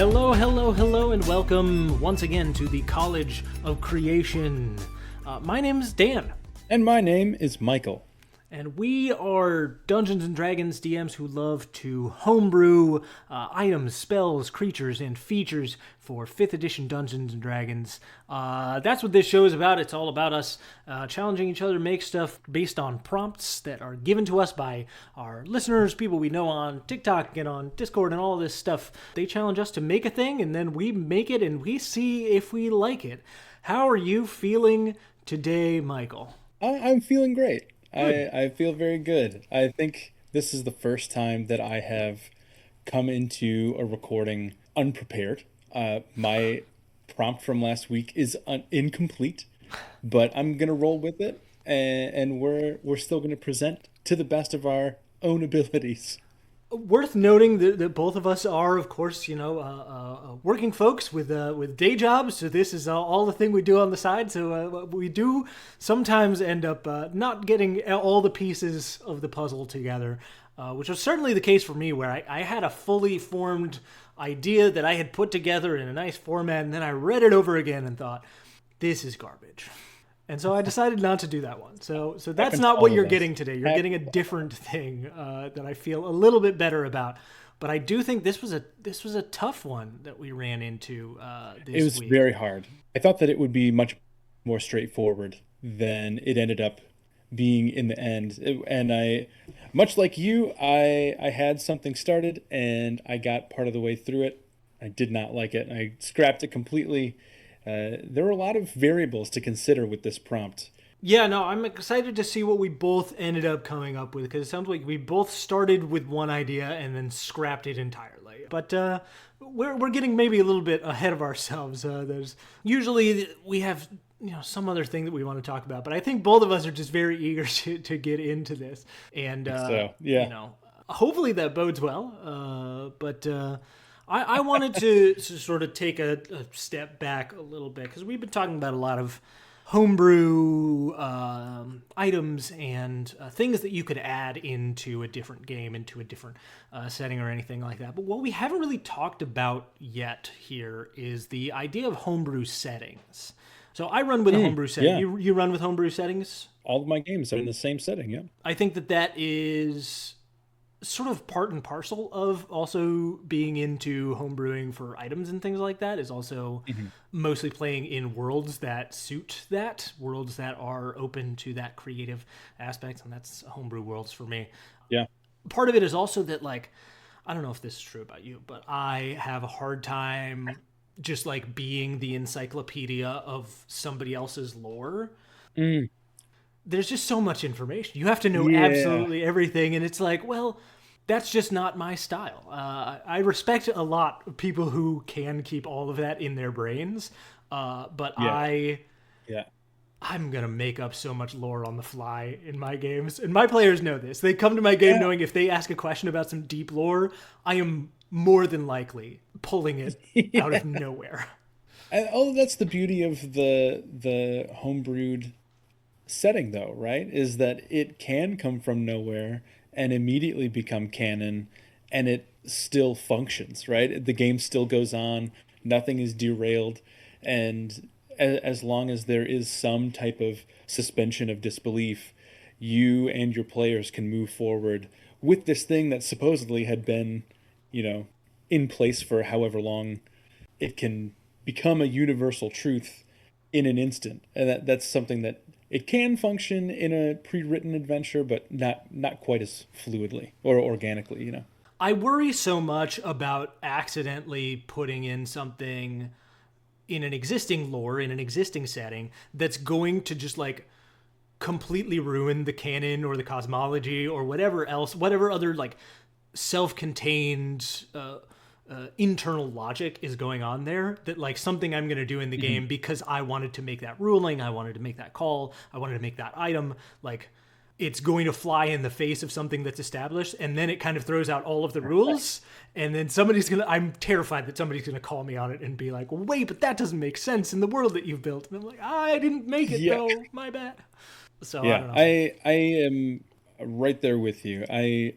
Hello, hello, hello, and welcome once again to the College of Creation. My name is Dan. And my name is Michael. And we are Dungeons & Dragons DMs who love to homebrew items, spells, creatures, and features for 5th edition Dungeons & Dragons. That's what this show is about. It's all about us challenging each other to make stuff based on prompts that are given to us by our listeners, people we know on TikTok and on Discord and all this stuff. They challenge us to make a thing, and then we make it, and we see if we like it. How are you feeling today, Michael? I'm feeling great. I feel very good. I think this is the first time that I have come into a recording unprepared. My prompt from last week is incomplete, but I'm gonna roll with it, and we're still gonna present to the best of our own abilities. Worth noting that both of us are, of course, working folks with day jobs. So this is all the thing we do on the side. So we do sometimes end up not getting all the pieces of the puzzle together, which was certainly the case for me, where I had a fully formed idea that I had put together in a nice format, and then I read it over again and thought, this is garbage. And so I decided not to do that one. So that's not what you're getting today. You're getting a different thing that I feel a little bit better about. But I do think this was a tough one that we ran into this week. It was very hard. I thought that it would be much more straightforward than it ended up being in the end. And much like you, I had something started and I got part of the way through it. I did not like it. I scrapped it completely. There were a lot of variables to consider with this prompt. Yeah, no, I'm excited to see what we both ended up coming up with, because it sounds like we both started with one idea and then scrapped it entirely. But we're getting maybe a little bit ahead of ourselves. There's usually we have some other thing that we want to talk about, but I think both of us are just very eager to get into this, and hopefully that bodes well. But I wanted to sort of take a step back a little bit, because we've been talking about a lot of homebrew items and things that you could add into a different game, into a different setting or anything like that. But what we haven't really talked about yet here is the idea of homebrew settings. So I run with a homebrew setting. Yeah. You run with homebrew settings? All of my games are in the same setting, yeah. I think that is sort of part and parcel of also being into homebrewing for items and things like that, is also mostly playing in worlds that suit that, worlds that are open to that creative aspect, and that's homebrew worlds for me. Yeah. Part of it is also that, like, I don't know if this is true about you, but I have a hard time just like being the encyclopedia of somebody else's lore. There's just so much information. You have to know absolutely everything. And it's like, well, that's just not my style. I respect a lot of people who can keep all of that in their brains. But I'm going to make up so much lore on the fly in my games. And my players know this. They come to my game knowing if they ask a question about some deep lore, I am more than likely pulling it out of nowhere. That's the beauty of the homebrewed setting, though, right? Is that it can come from nowhere and immediately become canon, and it still functions, right? The game still goes on, nothing is derailed, and as long as there is some type of suspension of disbelief, you and your players can move forward with this thing that supposedly had been, in place for however long. It can become a universal truth in an instant, and that's something that it can function in a pre-written adventure, but not quite as fluidly or organically, I worry so much about accidentally putting in something in an existing lore, in an existing setting, that's going to just like completely ruin the canon or the cosmology or whatever else, whatever other like self-contained internal logic is going on there, that like something I'm going to do in the game because I wanted to make that ruling, I wanted to make that call, I wanted to make that item, like it's going to fly in the face of something that's established, and then it kind of throws out all of the rules, and then I'm terrified that somebody's going to call me on it and be like, wait, but that doesn't make sense in the world that you've built. And I'm like, I didn't make it though, my bad. So yeah, I don't know. I am right there with you. I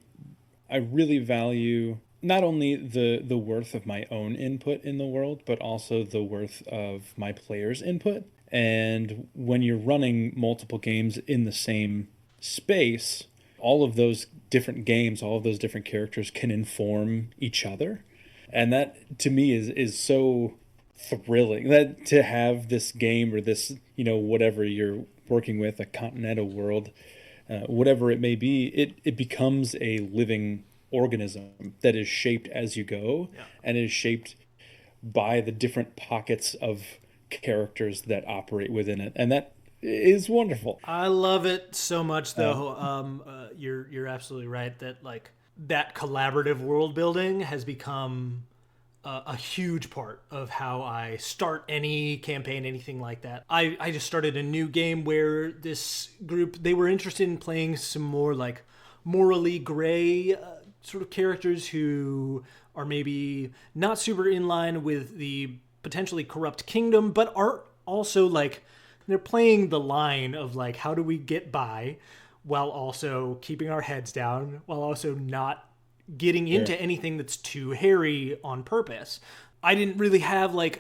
really value not only the worth of my own input in the world, but also the worth of my players' input. And when you're running multiple games in the same space, all of those different games, all of those different characters can inform each other. And that to me is so thrilling, that to have this game or this, whatever you're working with, a continental world, whatever it may be, it becomes a living organism that is shaped as you go, Yeah. and is shaped by the different pockets of characters that operate within it, and that is wonderful. I love it so much, though. You're absolutely right that like that collaborative world building has become a huge part of how I start any campaign, anything like that. I just started a new game where this group, they were interested in playing some more like morally gray sort of characters who are maybe not super in line with the potentially corrupt kingdom, but are also like they're playing the line of like how do we get by while also keeping our heads down, while also not getting Sure. into anything that's too hairy on purpose. I didn't really have like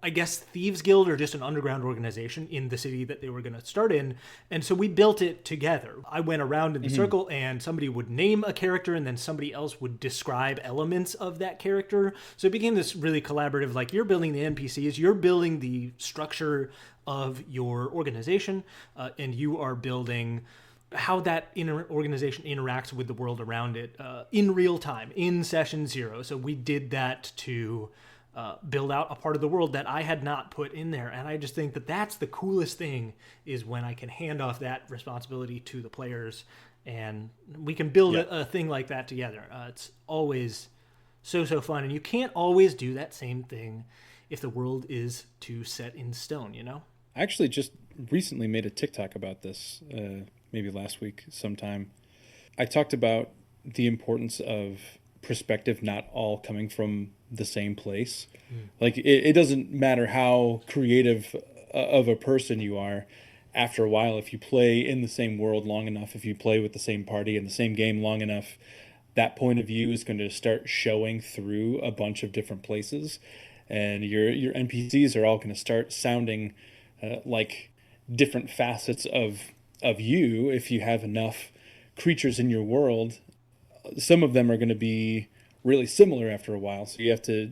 I guess thieves guild or just an underground organization in the city that they were going to start in, and so we built it together. I went around in the circle, and somebody would name a character, and then somebody else would describe elements of that character. So it became this really collaborative. Like you're building the NPCs, you're building the structure of your organization, and you are building how that organization interacts with the world around it in real time, in session zero. So we did that to build out a part of the world that I had not put in there. And I just think that that's the coolest thing, is when I can hand off that responsibility to the players and we can build a thing like that together. It's always so fun. And you can't always do that same thing if the world is too set in stone, you know? I actually just recently made a TikTok about this, maybe last week sometime. I talked about the importance of perspective not all coming from the same place. Like it doesn't matter how creative of a person you are. After a while, if you play in the same world long enough, if you play with the same party in the same game long enough, that point of view is going to start showing through a bunch of different places, and your NPCs are all going to start sounding like different facets of you. If you have enough creatures in your world, some of them are going to be really similar after a while. So you have to,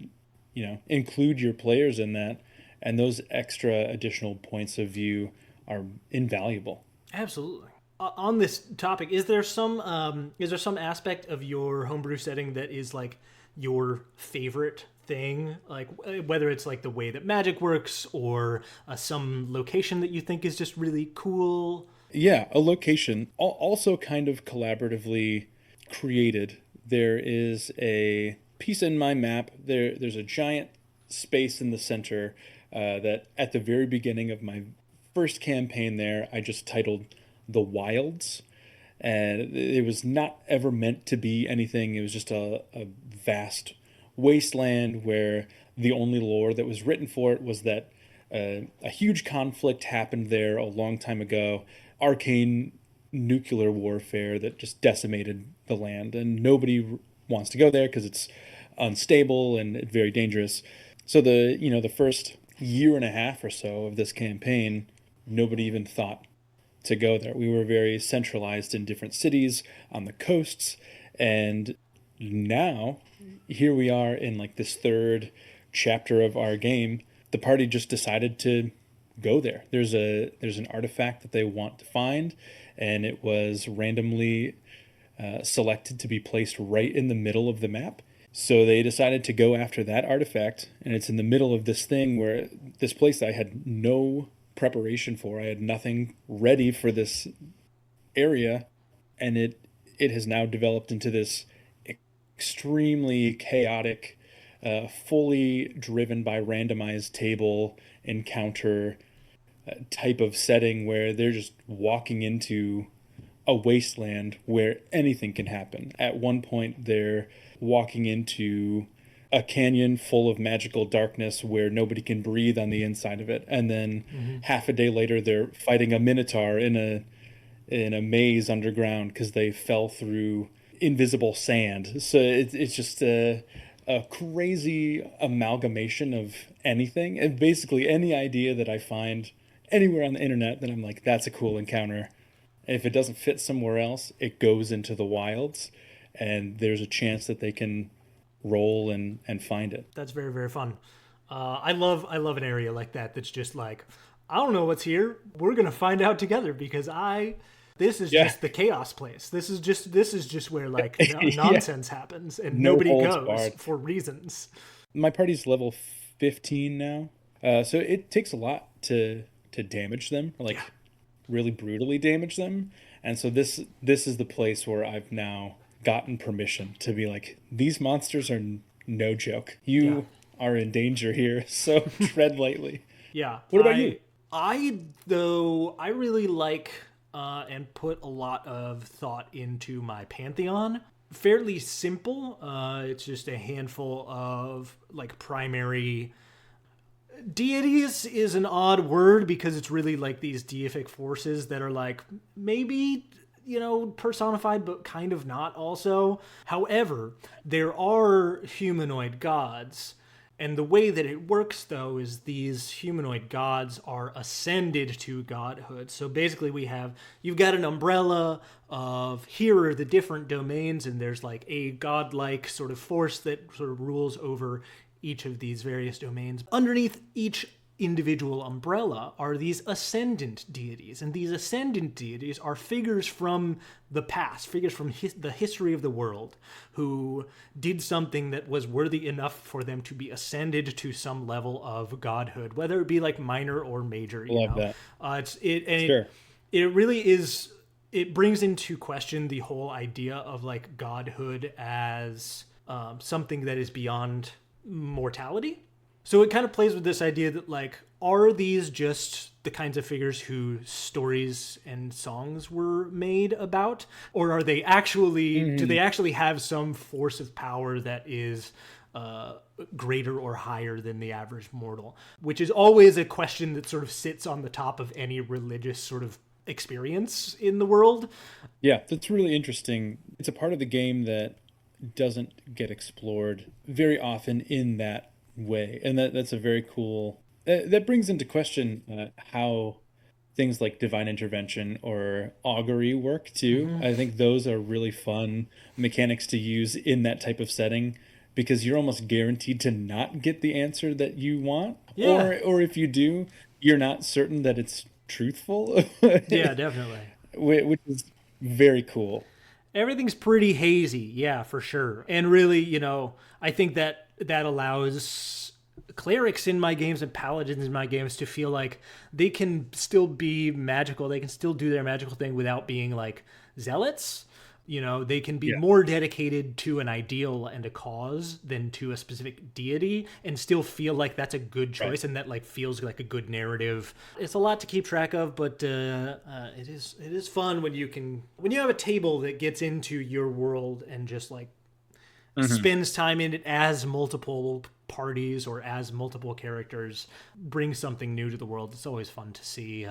include your players in that, and those extra additional points of view are invaluable. Absolutely. On this topic, is there some aspect of your homebrew setting that is like your favorite thing, like whether it's like the way that magic works or some location that you think is just really cool? Yeah, a location also kind of collaboratively created. There is a piece in my map. There's a giant space in the center that at the very beginning of my first campaign there, I just titled The Wilds. And it was not ever meant to be anything. It was just a vast wasteland where the only lore that was written for it was that a huge conflict happened there a long time ago. Arcane nuclear warfare that just decimated the land, and nobody wants to go there because it's unstable and very dangerous. So the first year and a half or so of this campaign, nobody even thought to go there. We were very centralized in different cities on the coasts, and now here we are in like this third chapter of our game. The party just decided to go there. There's an artifact that they want to find, and it was randomly selected to be placed right in the middle of the map. So they decided to go after that artifact, and it's in the middle of this thing where this place I had no preparation for. I had nothing ready for this area, and it has now developed into this extremely chaotic, fully driven by randomized table encounter type of setting where they're just walking into a wasteland where anything can happen. At one point, they're walking into a canyon full of magical darkness where nobody can breathe on the inside of it, and then half a day later, they're fighting a minotaur in a maze underground because they fell through invisible sand. So it's just a crazy amalgamation of anything, and basically any idea that I find anywhere on the internet that I'm like, that's a cool encounter. And if it doesn't fit somewhere else, it goes into the wilds, and there's a chance that they can roll and find it. That's very, very fun. I love an area like that. That's just like, I don't know what's here. We're gonna find out together because this is Yeah. just the chaos place. This is just where like Yeah. nonsense happens and No nobody holds goes barred. for reasons. My party's level 15 now, so it takes a lot to damage them, like really brutally damage them. And so this is the place where I've now gotten permission to be like, these monsters are no joke. You are in danger here, so tread lightly. Yeah. What about you? I really like and put a lot of thought into my pantheon. Fairly simple. It's just a handful of like primary deities is an odd word because it's really like these deific forces that are like maybe personified but kind of not also. However, there are humanoid gods, and the way that it works though is these humanoid gods are ascended to godhood. So basically you've got an umbrella of here are the different domains, and there's like a godlike sort of force that sort of rules over each of these various domains. Underneath each individual umbrella are these ascendant deities, and these ascendant deities are figures from the past, figures from the history of the world, who did something that was worthy enough for them to be ascended to some level of godhood, whether it be like minor or major. Love that. Sure. It really is. It brings into question the whole idea of like godhood as something that is beyond mortality. So it kind of plays with this idea that like, are these just the kinds of figures whose stories and songs were made about, or are they actually do they actually have some force of power that is greater or higher than the average mortal? Which is always a question that sort of sits on the top of any religious sort of experience in the world. Yeah, that's really interesting. It's a part of the game that doesn't get explored very often in that way, and that's a very cool that brings into question how things like divine intervention or augury work too. I think those are really fun mechanics to use in that type of setting, because you're almost guaranteed to not get the answer that you want, or if you do, you're not certain that it's truthful. Yeah, definitely. Which is very cool. Everything's pretty hazy, yeah, for sure. And really, I think that allows clerics in my games and paladins in my games to feel like they can still be magical. They can still do their magical thing without being like zealots. They can be more dedicated to an ideal and a cause than to a specific deity, and still feel like that's a good choice, and that like feels like a good narrative. It's a lot to keep track of, but it is fun when you have a table that gets into your world and just like spends time in it as multiple parties or as multiple characters, brings something new to the world. It's always fun to see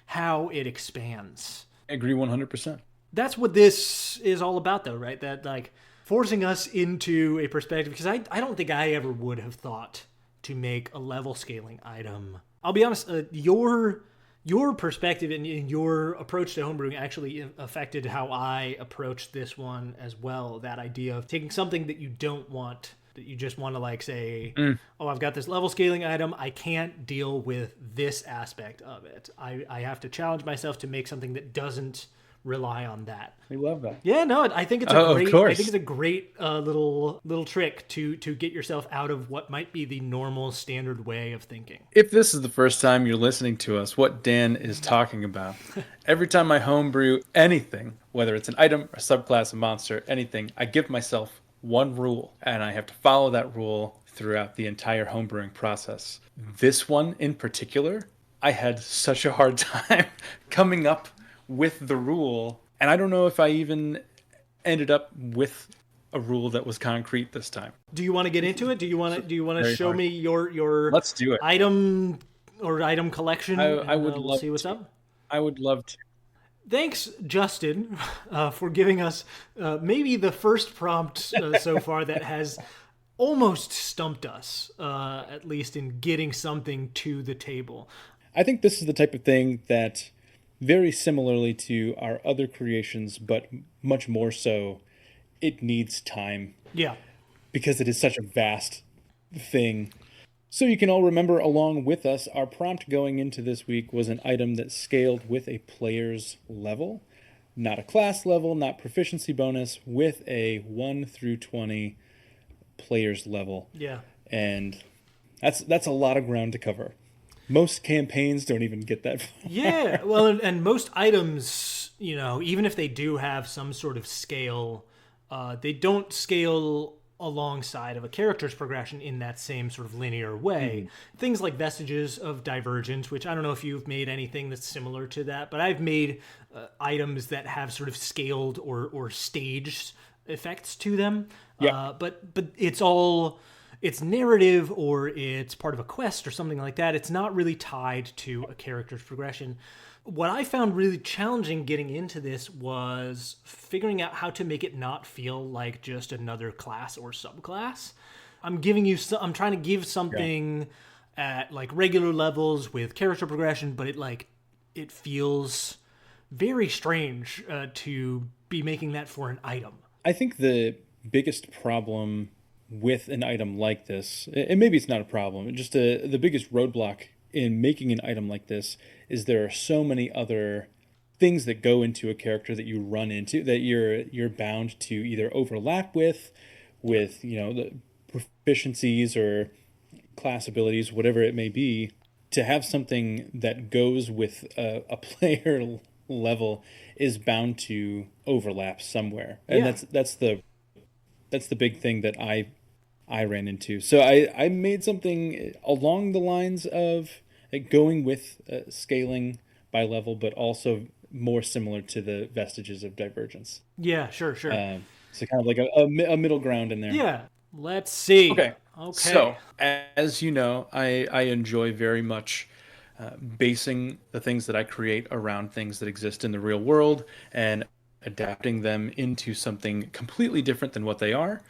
how it expands. I agree 100%. That's what this is all about, though, right? That like forcing us into a perspective, because I don't think I ever would have thought to make a level scaling item. I'll be honest, your perspective and your approach to homebrewing actually affected how I approached this one as well. That idea of taking something that you don't want, that you just want to like say, oh, I've got this level scaling item, I can't deal with this aspect of it. I have to challenge myself to make something that doesn't rely on that. We love that. Yeah, no, I think it's a great little trick to get yourself out of what might be the normal standard way of thinking. If this is the first time you're listening to us, what Dan is talking about, every time I homebrew anything, whether it's an item, a subclass, a monster, anything, I give myself one rule, and I have to follow that rule throughout the entire homebrewing process. This one in particular, I had such a hard time coming up with the rule, and I don't know if I even ended up with a rule that was concrete this time. Do you want to get into it? Do you want to show me your Let's do it. Item collection? I would we'll love see what's to. up. I would love to. Thanks, Justin, for giving us maybe the first prompt so far that has almost stumped us, at least in getting something to the table. I think this is the type of thing that, very similarly to our other creations, but much more so, it needs time Yeah. because it is such a vast thing. So you can all remember along with us, our prompt going into this week was an item that scaled with a player's level, not a class level, not proficiency bonus, with a 1 through 20 player's level. Yeah. And that's a lot of ground to cover. Most campaigns don't even get that far. Yeah. Well, and most items, even if they do have some sort of scale, they don't scale alongside of a character's progression in that same sort of linear way. Things like vestiges of divergence, which I don't know if you've made anything that's similar to that, but I've made items that have sort of scaled or staged effects to them. Yeah. But it's narrative or it's part of a quest or something like that. It's not really tied to a character's progression. What I found really challenging getting into this was figuring out how to make it not feel like just another class or subclass. I'm trying to give something at like regular levels with character progression, but it feels very strange to be making that for an item. I think the biggest problem with an item like this, and maybe it's not a problem, just the biggest roadblock in making an item like this is there are so many other things that go into a character that you run into that you're bound to either overlap with the proficiencies or class abilities, whatever it may be, to have something that goes with a player level is bound to overlap somewhere, and that's the big thing that I ran into. So I made something along the lines of going with scaling by level, but also more similar to the vestiges of divergence. Yeah, sure. So kind of like a middle ground in there. Yeah. Let's see. Okay. So, as you know, I enjoy very much basing the things that I create around things that exist in the real world and adapting them into something completely different than what they are.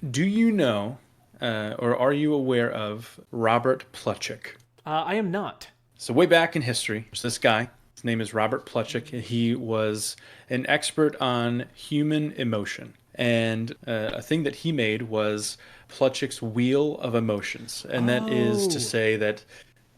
Do you know, or are you aware of Robert Plutchik? I am not. So way back in history, there's this guy. His name is Robert Plutchik. He was an expert on human emotion. And a thing that he made was Plutchik's Wheel of Emotions. And that is to say that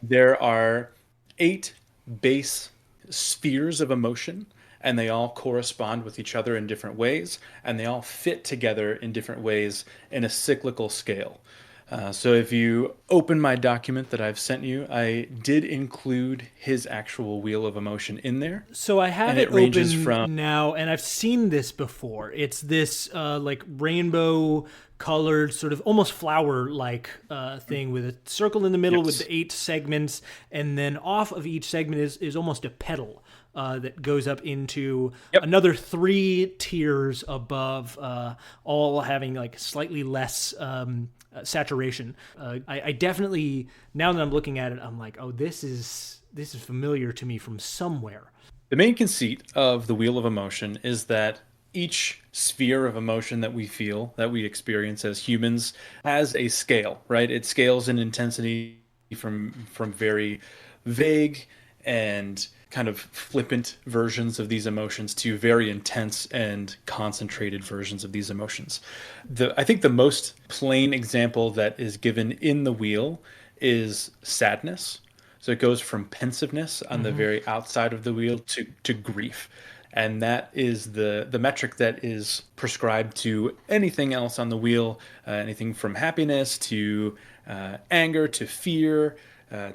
there are 8 base spheres of emotion, and they all correspond with each other in different ways, and they all fit together in different ways in a cyclical scale. So if you open my document that I've sent you, I did include his actual Wheel of Emotion in there. So I have it open now, and I've seen this before. It's this like rainbow colored, sort of almost flower-like thing with a circle in the middle with the 8 segments, and then off of each segment is almost a petal that goes up into another 3 tiers above, all having like slightly less saturation. I definitely, now that I'm looking at it, I'm like, oh, this is familiar to me from somewhere. The main conceit of the Wheel of Emotion is that each sphere of emotion that we feel, that we experience as humans, has a scale, right? It scales in intensity from very vague and kind of flippant versions of these emotions to very intense and concentrated versions of these emotions. I think the most plain example that is given in the wheel is sadness. So it goes from pensiveness on the very outside of the wheel to grief. And that is the metric that is prescribed to anything else on the wheel, anything from happiness to anger to fear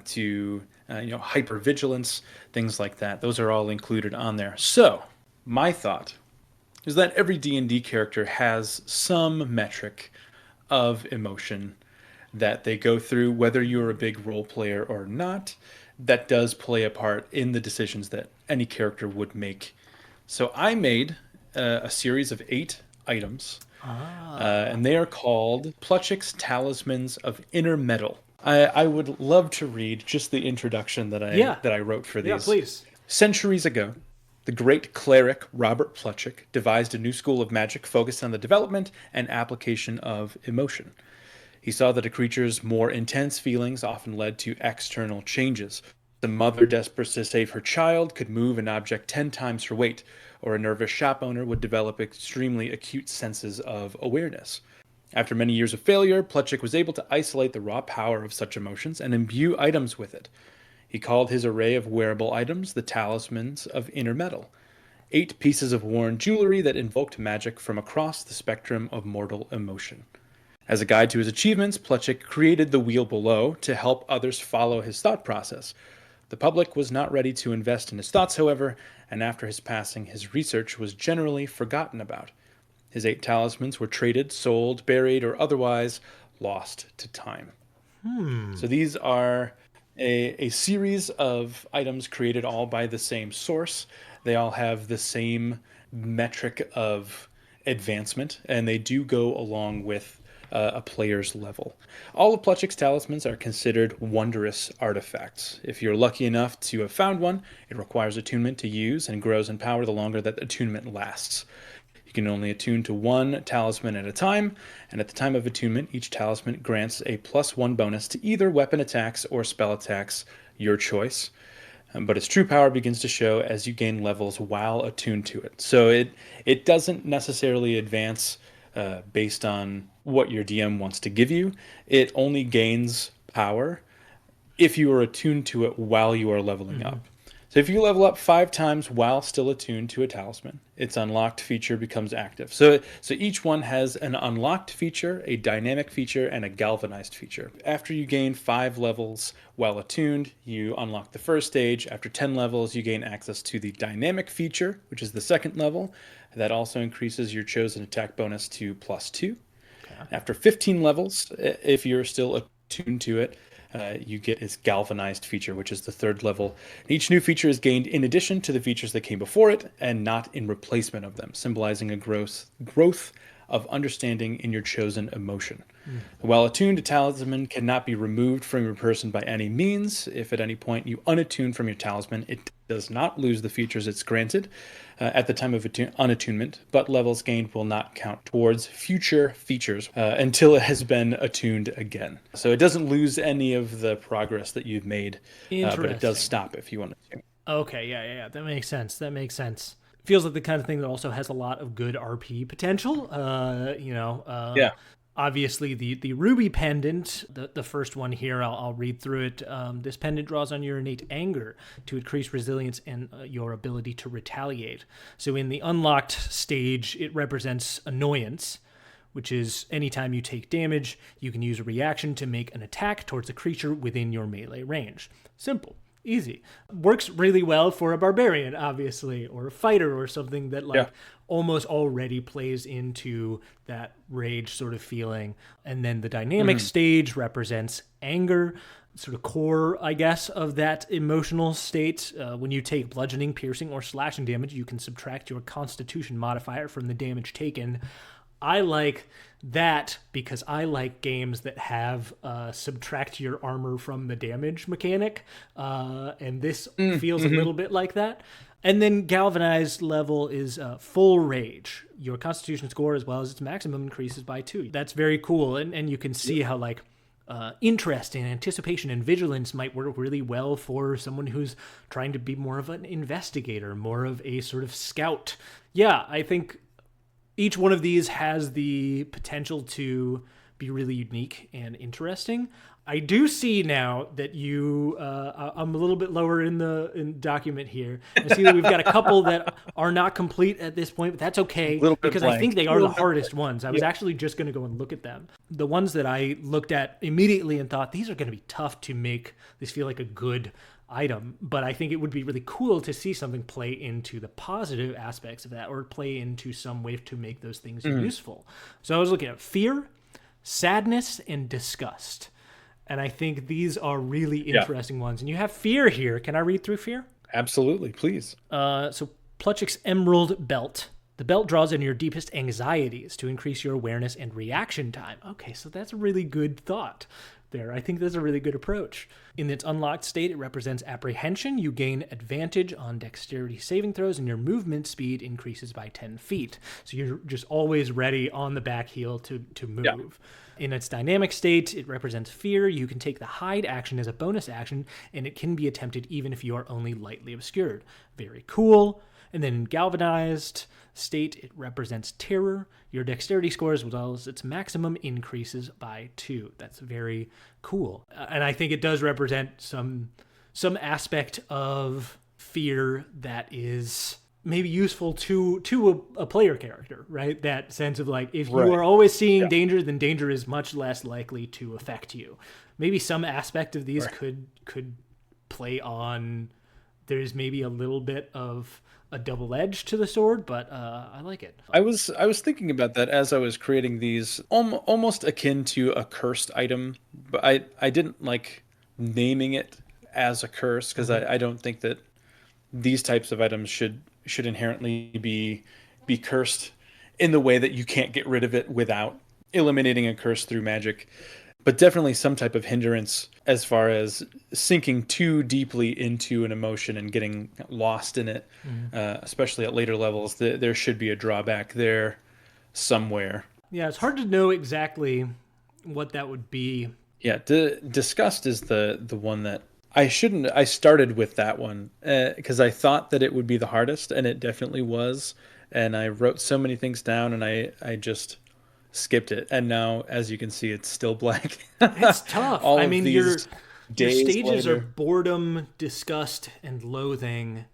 to hypervigilance, things like that. Those are all included on there. So my thought is that every D&D character has some metric of emotion that they go through, whether you're a big role player or not, that does play a part in the decisions that any character would make. So I made a series of 8 items, and they are called Plutchik's Talismans of Inner Metal. I would love to read just the introduction that I wrote for these. Yeah, please. Centuries ago, The great cleric Robert Plutchik devised a new school of magic focused on the development and application of emotion. He saw that a creature's more intense feelings often led to external changes. The mother desperate to save her child could move an object 10 times her weight, or a nervous shop owner would develop extremely acute senses of awareness. After many years of failure, Plutchik was able to isolate the raw power of such emotions and imbue items with it. He called his array of wearable items the talismans of inner metal, 8 pieces of worn jewelry that invoked magic from across the spectrum of mortal emotion. As a guide to his achievements, Plutchik created the wheel below to help others follow his thought process. The public was not ready to invest in his thoughts, however, and after his passing, his research was generally forgotten about. His 8 talismans were traded, sold, buried, or otherwise lost to time. So these are a series of items created all by the same source. They all have the same metric of advancement, and they do go along with a player's level. All of Plutchik's talismans are considered wondrous artifacts. If you're lucky enough to have found one, it requires attunement to use and grows in power the longer that attunement lasts. You can only attune to one talisman at a time, and at the time of attunement, each talisman grants a +1 bonus to either weapon attacks or spell attacks, your choice. But its true power begins to show as you gain levels while attuned to it. So it doesn't necessarily advance based on what your DM wants to give you. It only gains power if you are attuned to it while you are leveling up. So if you level up 5 times while still attuned to a talisman, its unlocked feature becomes active. So each one has an unlocked feature, a dynamic feature, and a galvanized feature. After you gain 5 levels while attuned, you unlock the first stage. After 10 levels, you gain access to the dynamic feature, which is the second level. That also increases your chosen attack bonus to +2. After 15 levels, if you're still attuned to it, you get its galvanized feature, which is the third level. Each new feature is gained in addition to the features that came before it, and not in replacement of them, symbolizing a growth of understanding in your chosen emotion. While attuned, a talisman cannot be removed from your person by any means. If at any point you unattune from your talisman, it does not lose the features it's granted at the time of unattunement, but levels gained will not count towards future features until it has been attuned again. So it doesn't lose any of the progress that you've made, but it does stop if you want to. Okay, yeah. That makes sense. Feels like the kind of thing that also has a lot of good RP potential. Yeah. Obviously, the ruby pendant, the first one here, I'll read through it. This pendant draws on your innate anger to increase resilience and your ability to retaliate. So in the unlocked stage, it represents annoyance, which is anytime you take damage, you can use a reaction to make an attack towards a creature within your melee range. Simple. Easy. Works really well for a barbarian, obviously, or a fighter or something that almost already plays into that rage sort of feeling. And then the dynamic stage represents anger, sort of core, I guess, of that emotional state. When you take bludgeoning, piercing, or slashing damage, you can subtract your constitution modifier from the damage taken. I like that because I like games that have subtract your armor from the damage mechanic, and this feels a little bit like that. And then galvanized level is full rage. Your constitution score as well as its maximum increases by 2. That's very cool, and you can see how interest and anticipation and vigilance might work really well for someone who's trying to be more of an investigator, more of a sort of scout. Yeah, I think each one of these has the potential to be really unique and interesting. I do see now that you, I'm a little bit lower in the document here. I see that we've got a couple that are not complete at this point, but that's okay because I think they are the hardest ones. I was actually just going to go and look at them. The ones that I looked at immediately and thought, these are going to be tough to make this feel like a good item, but I think it would be really cool to see something play into the positive aspects of that or play into some way to make those things useful. So I was looking at fear, sadness, and disgust. And I think these are really interesting ones. And you have fear here. Can I read through fear? Absolutely, please. So Plutchik's Emerald Belt. The belt draws in your deepest anxieties to increase your awareness and reaction time. Okay, so that's a really good thought. there. I think that's a really good approach. In its unlocked state, it represents apprehension. You gain advantage on dexterity saving throws, and your movement speed increases by 10 feet. So you're just always ready on the back heel to move. Yeah. In its dynamic state, it represents fear. You can take the hide action as a bonus action, and it can be attempted even if you are only lightly obscured. Very cool. And then in galvanized state, it represents terror. Your dexterity score as well as its maximum increases by 2. That's very cool. And I think it does represent some aspect of fear that is maybe useful to a player character, right? That sense of like, if you Right. are always seeing Yeah. danger, then danger is much less likely to affect you. Maybe some aspect of these Right. could play on. There's maybe a little bit of a double edge to the sword, but I like it. I was thinking about that as I was creating these, almost akin to a cursed item, but I didn't like naming it as a curse because I don't think that these types of items should inherently be cursed in the way that you can't get rid of it without eliminating a curse through magic. But definitely some type of hindrance as far as sinking too deeply into an emotion and getting lost in it, especially at later levels. There should be a drawback there somewhere. Yeah, it's hard to know exactly what that would be. Yeah, disgust is the one that I shouldn't. I started with that one because I thought that it would be the hardest, and it definitely was. And I wrote so many things down, and I just skipped it. And now, as you can see, it's still blank. It's tough. All I of mean, these your days stages are later. boredom, disgust, and loathing.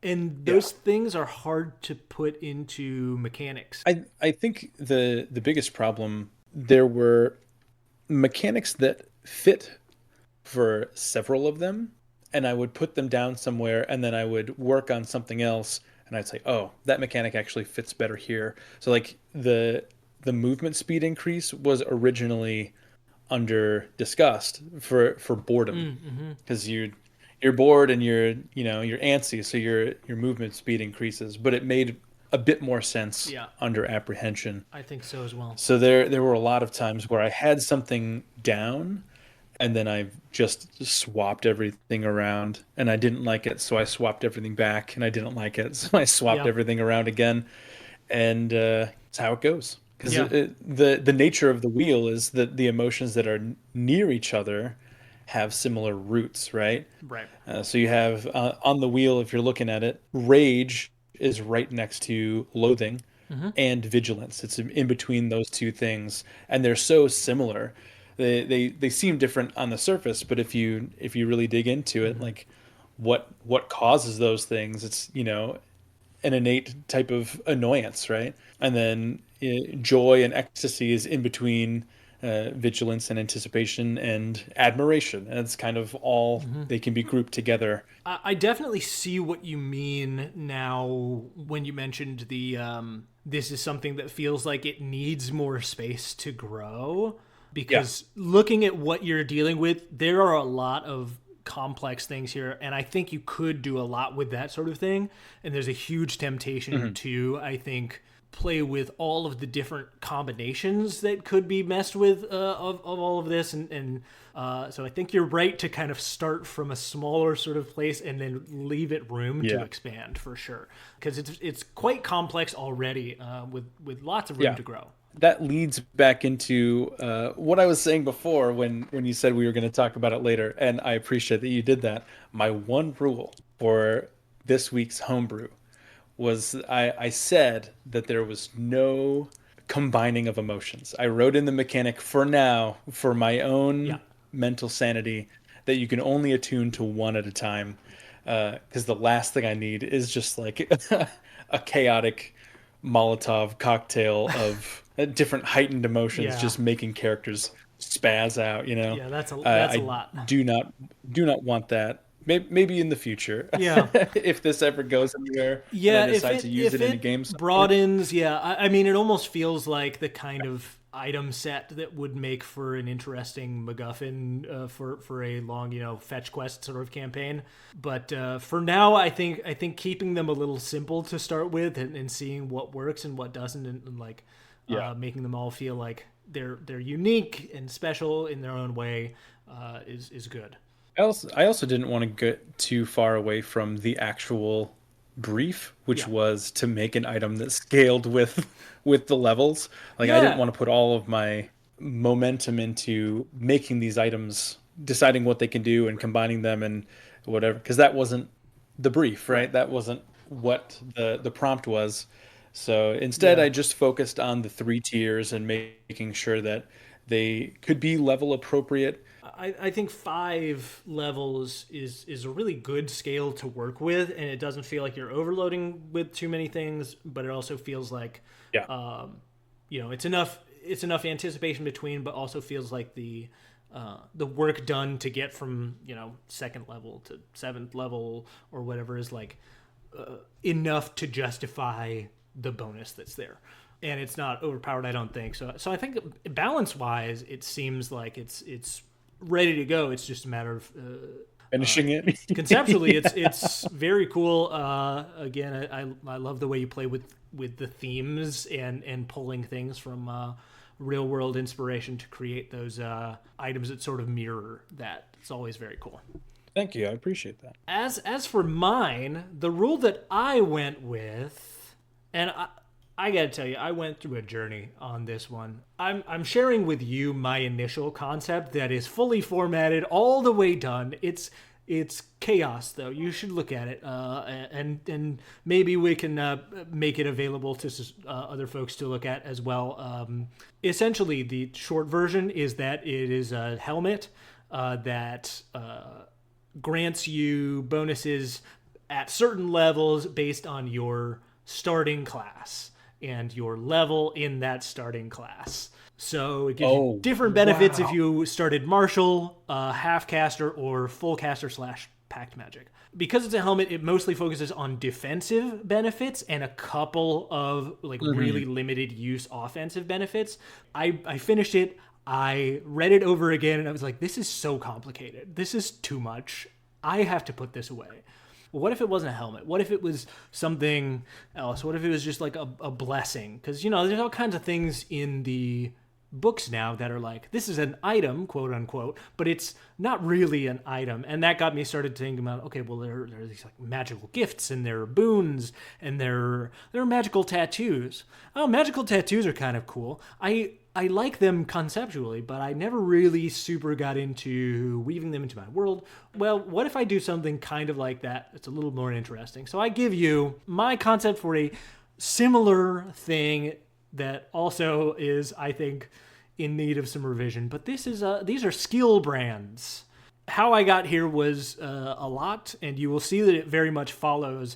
And those things are hard to put into mechanics. I think the biggest problem, there were mechanics that fit for several of them, and I would put them down somewhere, and then I would work on something else, and I'd say, oh, that mechanic actually fits better here. So like the movement speed increase was originally under disgust for boredom, because you're bored and you're antsy, so your movement speed increases, but it made a bit more sense Yeah. under apprehension. I think so as well. So there were a lot of times where I had something down and then I just swapped everything around and I didn't like it, so I swapped everything back, and I didn't like it, so I swapped Yeah. everything around again, and it's how it goes. Because Yeah. the nature of the wheel is that the emotions that are near each other have similar roots, right? Right. So you have on the wheel, if you're looking at it, rage is right next to loathing and vigilance. It's in between those two things, and they're so similar. They seem different on the surface, but if you really dig into it, like what causes those things, it's an innate type of annoyance, right? And then joy and ecstasy is in between vigilance and anticipation and admiration. And it's kind of all they can be grouped together. I definitely see what you mean now when you mentioned the this is something that feels like it needs more space to grow, because looking at what you're dealing with, there are a lot of complex things here, and I think you could do a lot with that sort of thing, and there's a huge temptation to, I think, play with all of the different combinations that could be messed with of all of this, and so I think you're right to kind of start from a smaller sort of place and then leave it room to expand, for sure, because it's quite complex already, with lots of room to grow. That leads back into what I was saying before when you said we were going to talk about it later, and I appreciate that you did that. My one rule for this week's homebrew was I said that there was no combining of emotions. I wrote in the mechanic for now, for my own mental sanity, that you can only attune to one at a time, because the last thing I need is just like a chaotic Molotov cocktail of different heightened emotions, just making characters spaz out. Yeah, that's a lot. Do not want that. Maybe in the future. Yeah. If this ever goes anywhere, Yeah, and I decide to use it in a game. Broadens, I mean, it almost feels like the kind of item set that would make for an interesting MacGuffin for a long, fetch quest sort of campaign. But for now, I think keeping them a little simple to start with, and seeing what works and what doesn't, and like Yeah. making them all feel like they're unique and special in their own way is good. I also didn't want to get too far away from the actual brief, which Yeah. was to make an item that scaled with with the levels. Like I didn't Yeah. want to put all of my momentum into making these items, deciding what they can do and combining them and whatever, because that wasn't the brief, right? Right. That wasn't what the prompt was. So instead, Yeah. I just focused on the three tiers and making sure that they could be level appropriate. I think 5 levels is a really good scale to work with, and it doesn't feel like you're overloading with too many things, but it also feels like Yeah. it's enough anticipation between, but also feels like the work done to get from second level to seventh level or whatever is like enough to justify the bonus that's there, and it's not overpowered. I don't think so. So I think balance wise, it seems like it's ready to go. It's just a matter of Finishing it. conceptually, Yeah. it's very cool. Again, I love the way you play with the themes and pulling things from real world inspiration to create those items that sort of mirror that. It's always very cool. Thank you. I appreciate that. As for mine, the rule that I went with, and I gotta tell you, I went through a journey on this one. I'm sharing with you my initial concept that is fully formatted, all the way done. It's chaos, though. You should look at it, and maybe we can make it available to other folks to look at as well. Essentially, the short version is that it is a helmet that grants you bonuses at certain levels based on your starting class and your level in that starting class. So it gives you Oh, different benefits if wow. you started martial, half caster, or full caster / pact magic. Because it's a helmet, it mostly focuses on defensive benefits and a couple of like really Mhm. limited use offensive benefits. I finished it. I read it over again and I was like, this is so complicated. This is too much. I have to put this away. Well, what if it wasn't a helmet? What if it was something else? What if it was just like a blessing? Because, there's all kinds of things in the books now that are like, this is an item, quote unquote, but it's not really an item. And that got me started thinking about, okay, well, there are these like magical gifts and there are boons and there are magical tattoos. Oh, magical tattoos are kind of cool. I like them conceptually, but I never really super got into weaving them into my world. Well, what if I do something kind of like that? It's a little more interesting. So I give you my concept for a similar thing that also is, I think, in need of some revision. But these are skill brands. How I got here was a lot, and you will see that it very much follows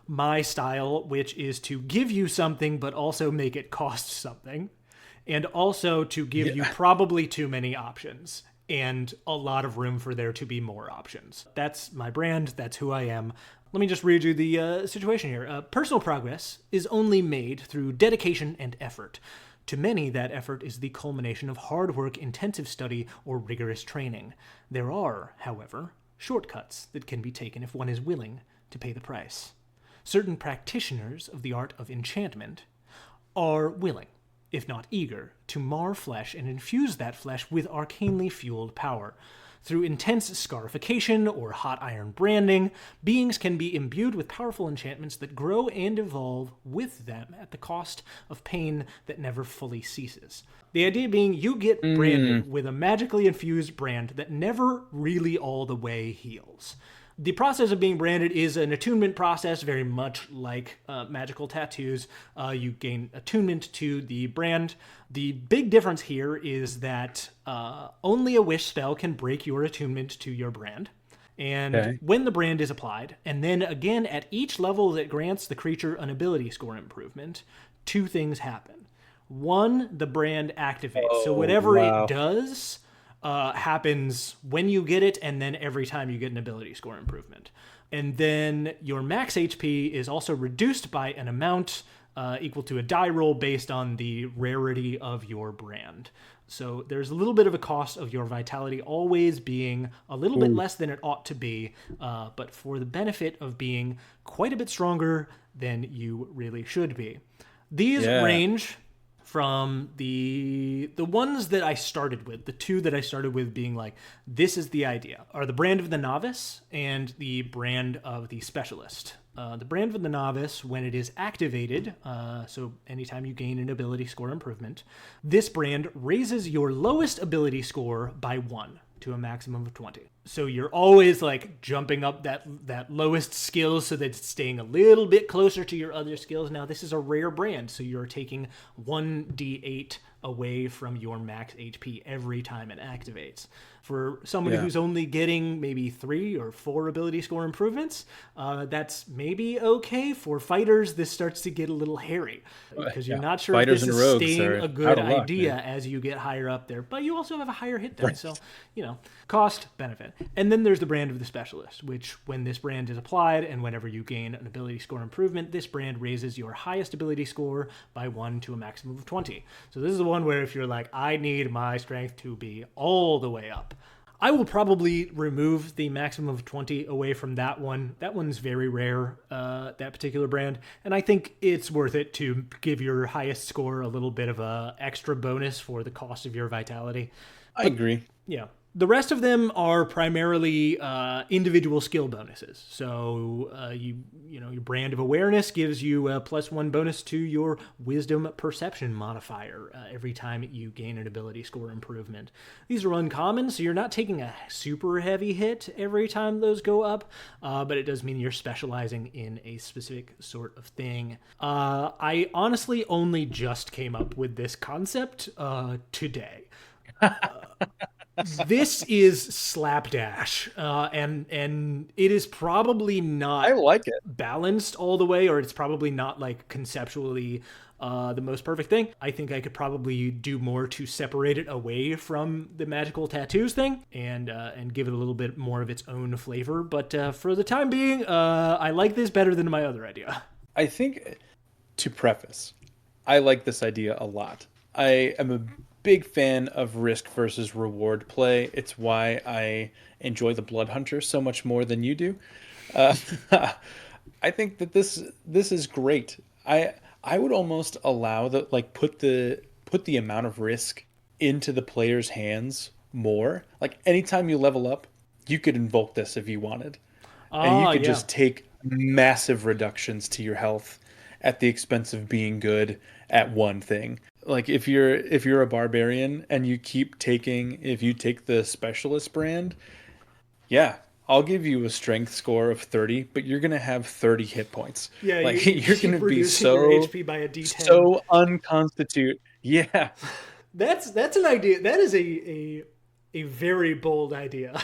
my style, which is to give you something, but also make it cost something, and also to give you Yeah. probably too many options and a lot of room for there to be more options. That's my brand. That's who I am. Let me just read you the situation here. Personal progress is only made through dedication and effort. To many, that effort is the culmination of hard work, intensive study, or rigorous training. There are, however, shortcuts that can be taken if one is willing to pay the price. Certain practitioners of the art of enchantment are willing, if not eager, to mar flesh and infuse that flesh with arcanely fueled power. Through intense scarification or hot iron branding, beings can be imbued with powerful enchantments that grow and evolve with them at the cost of pain that never fully ceases. The idea being you get Mm. branded with a magically infused brand that never really all the way heals. The process of being branded is an attunement process, very much like magical tattoos. You gain attunement to the brand. The big difference here is that only a wish spell can break your attunement to your brand. And Okay. when the brand is applied, and then again at each level that grants the creature an ability score improvement, two things happen. One, the brand activates. So Oh, whatever it wow. does happens when you get it, and then every time you get an ability score improvement. And then your max HP is also reduced by an amount equal to a die roll based on the rarity of your brand. So there's a little bit of a cost of your vitality always being a little bit Ooh. less than it ought to be, but for the benefit of being quite a bit stronger than you really should be. These Yeah. range from the ones that I started with, the two that I started with being like, this is the idea, are the brand of the novice and the brand of the specialist. The brand of the novice, when it is activated, so anytime you gain an ability score improvement, this brand raises your lowest ability score by 1 to a maximum of 20. So you're always like jumping up that lowest skill so that it's staying a little bit closer to your other skills. Now this is a rare brand, so you're taking 1d8 away from your max HP every time it activates. For somebody who's only getting maybe 3 or 4 ability score improvements, that's maybe okay. For fighters, this starts to get a little hairy because you're not sure Fighters if this and is rogues staying are a out good of luck, idea man. as you get higher up there. But you also have a higher hit die, so, cost, benefit. And then there's the brand of the specialist, which when this brand is applied and whenever you gain an ability score improvement, this brand raises your highest ability score by 1 to a maximum of 20. So this is the one where if you're like, I need my strength to be all the way up, I will probably remove the maximum of 20 away from that one. That one's very rare, that particular brand. And I think it's worth it to give your highest score a little bit of a extra bonus for the cost of your vitality. I agree. Yeah. The rest of them are primarily individual skill bonuses. So your brand of awareness gives you a +1 bonus to your wisdom perception modifier every time you gain an ability score improvement. These are uncommon, so you're not taking a super heavy hit every time those go up, but it does mean you're specializing in a specific sort of thing. I honestly only just came up with this concept today. This is slapdash, and it is probably not I like it. balanced all the way, or it's probably not like conceptually the most perfect thing. I think I could probably do more to separate it away from the magical tattoos thing and give it a little bit more of its own flavor. But for the time being, I like this better than my other idea. I think, to preface, I like this idea a lot. I am a big fan of risk versus reward play. It's why I enjoy the Blood Hunter so much more than you do. Uh, I think that this is great. I would almost allow that, like, put the amount of risk into the player's hands more. Like anytime you level up, you could invoke this if you wanted, and you Oh, could yeah. just take massive reductions to your health at the expense of being good at one thing. Like if you're a barbarian and you keep taking if you take the specialist brand, yeah, I'll give you a strength score of 30, but you're gonna have 30 hit points. Yeah, Like you you're keep gonna be reducing your so HP by a D10. so unconstitute. Yeah, That's an idea. That is a very bold idea.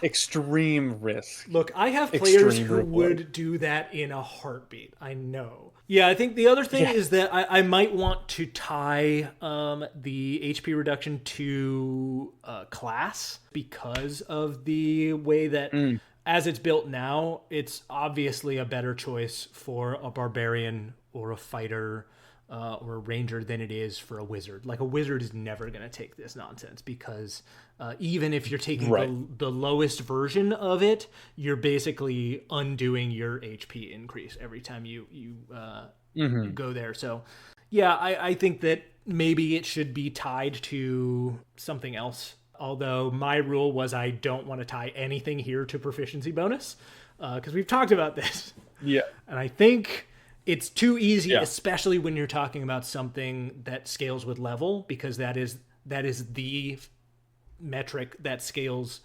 extreme risk, Look, I have players extreme who reward. would do that in a heartbeat. I know. Yeah, I think the other thing Yeah. is that I might want to tie the HP reduction to class because of the way that, Mm, as it's built now, it's obviously a better choice for a barbarian or a fighter or a ranger than it is for a wizard. Like a wizard is never going to take this nonsense because even if you're taking right. the lowest version of it, you're basically undoing your HP increase every time you Hmm. go there. So yeah, I think that maybe it should be tied to something else. Although my rule was I don't want to tie anything here to proficiency bonus because we've talked about this. Yeah. And I think it's too easy, Yeah. especially when you're talking about something that scales with level, because that is the metric that scales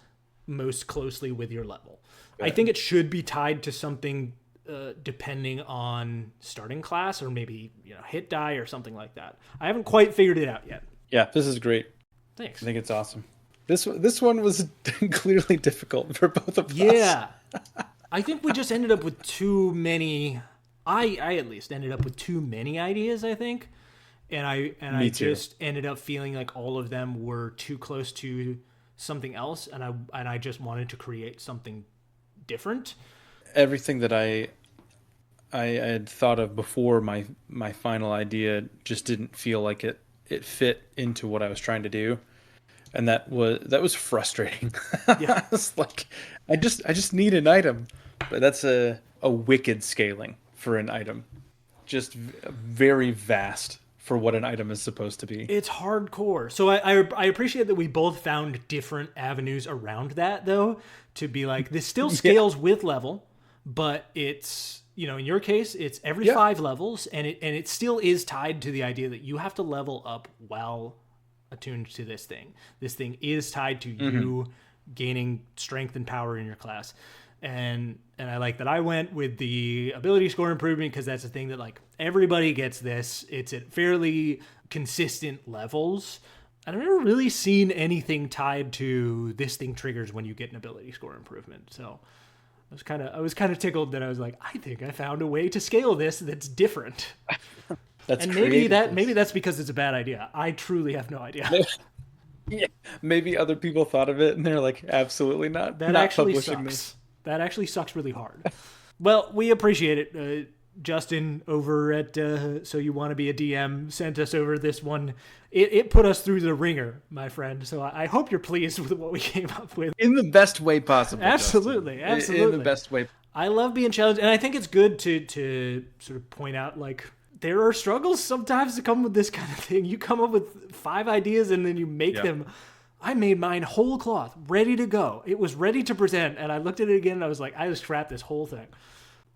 most closely with your level. I think it should be tied to something depending on starting class or maybe hit die or something like that. I haven't quite figured it out yet. Yeah, this is great. Thanks. I think it's awesome. This one was clearly difficult for both of us. Yeah. I think we just ended up with too many. I at least ended up with too many ideas, I think. And I Me too. just ended up feeling like all of them were too close to something else and I just wanted to create something different. Everything that I had thought of before my final idea just didn't feel like it fit into what I was trying to do, and that was frustrating. Yeah. I was like, I just need an item, but that's a wicked scaling for an item, just very vast for what an item is supposed to be. It's hardcore. So I appreciate that we both found different avenues around that, though, to be like, this still scales with level, but it's, you know, in your case, it's every 5 levels, and it still is tied to the idea that you have to level up while attuned to this thing. This thing is tied to you gaining strength and power in your class. And I like that I went with the ability score improvement, because that's the thing that, like, everybody gets this. It's at fairly consistent levels. I've never really seen anything tied to this thing triggers when you get an ability score improvement. So I was kind of tickled that I was like, I think I found a way to scale this that's different. That's and creative. maybe that's because it's a bad idea. I truly have no idea. Yeah, maybe other people thought of it and they're like, absolutely not. That not actually publishing sucks. this. That actually sucks really hard. Well, we appreciate it. Justin over at So You Want to Be a DM sent us over this one. It put us through the ringer, my friend. So I hope you're pleased with what we came up with. In the best way possible. Absolutely, Justin. absolutely. In the best way. I love being challenged, and I think it's good to sort of point out, like, there are struggles sometimes to come with this kind of thing. You come up with 5 ideas and then you make them. I made mine whole cloth, ready to go. It was ready to present, and I looked at it again and I was like, I just scrapped this whole thing.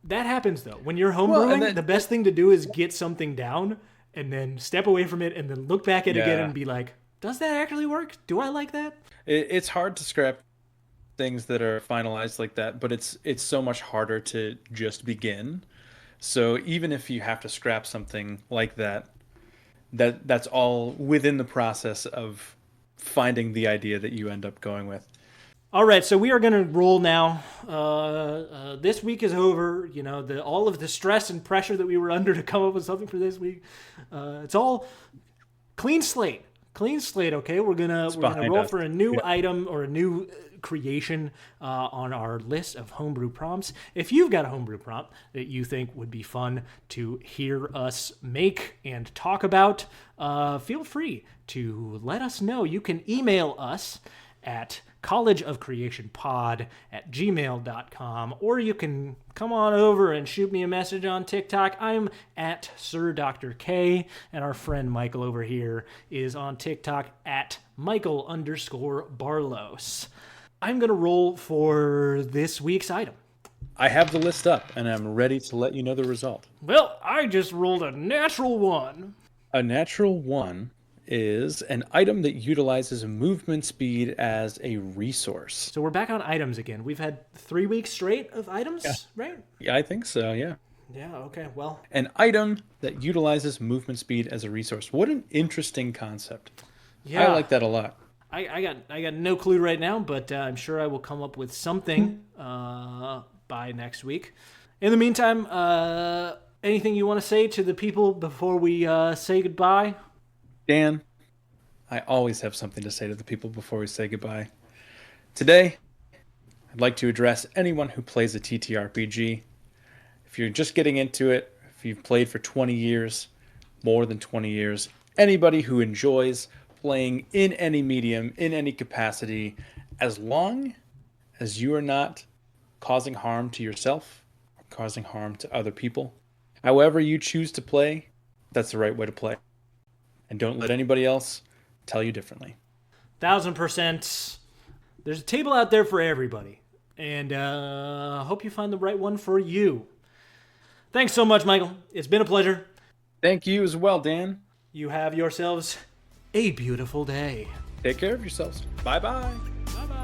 That happens though. When you're homebrewing, the best thing to do is get something down and then step away from it and then look back at it again and be like, does that actually work? Do I like that? It's hard to scrap things that are finalized like that, but it's so much harder to just begin. So even if you have to scrap something like that's all within the process of finding the idea that you end up going with. All right, so we are going to roll now. This week is over. You know, all of the stress and pressure that we were under to come up with something for this week. It's all clean slate. Clean slate. Okay, we're gonna roll for a new item or a new creation on our list of homebrew prompts. If you've got a homebrew prompt that you think would be fun to hear us make and talk about, feel free to let us know. You can email us at collegeofcreationpod@gmail.com, or you can come on over and shoot me a message on TikTok. I'm at Sir Dr. K, and our friend Michael over here is on TikTok at Michael_Barlos. I'm going to roll for this week's item. I have the list up, and I'm ready to let you know the result. Well, I just rolled a natural 1. A natural 1 is an item that utilizes movement speed as a resource. So we're back on items again. We've had 3 weeks straight of items, right? Yeah, I think so, yeah. Yeah, okay, well. An item that utilizes movement speed as a resource. What an interesting concept. Yeah. I like that a lot. I got no clue right now, but I'm sure I will come up with something by next week. In the meantime, anything you want to say to the people before we say goodbye? Dan, I always have something to say to the people before we say goodbye. Today, I'd like to address anyone who plays a TTRPG. If you're just getting into it, if you've played for 20 years, more than 20 years, anybody who enjoys playing in any medium, in any capacity, as long as you are not causing harm to yourself or causing harm to other people, however you choose to play, that's the right way to play. And don't let anybody else tell you differently. 1000%. There's a table out there for everybody. And I hope you find the right one for you. Thanks so much, Michael. It's been a pleasure. Thank you as well, Dan. You have yourselves a beautiful day. Take care of yourselves. Bye-bye. Bye-bye.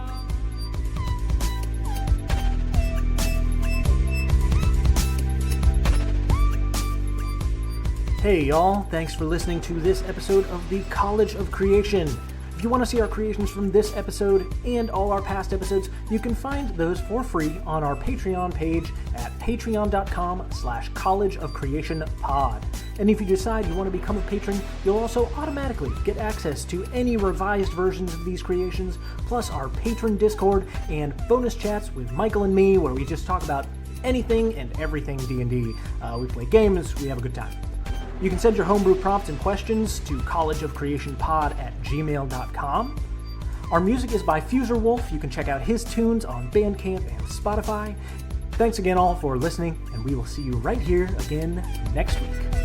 Hey y'all, thanks for listening to this episode of the College of Creation. If you want to see our creations from this episode and all our past episodes, you can find those for free on our Patreon page at patreon.com/collegeofcreationpod. And if you decide you want to become a patron, you'll also automatically get access to any revised versions of these creations, plus our patron Discord and bonus chats with Michael and me, where we just talk about anything and everything D&D. We play games, we have a good time. You can send your homebrew prompts and questions to collegeofcreationpod@gmail.com. Our music is by Fuser Wolf. You can check out his tunes on Bandcamp and Spotify. Thanks again all for listening, and we will see you right here again next week.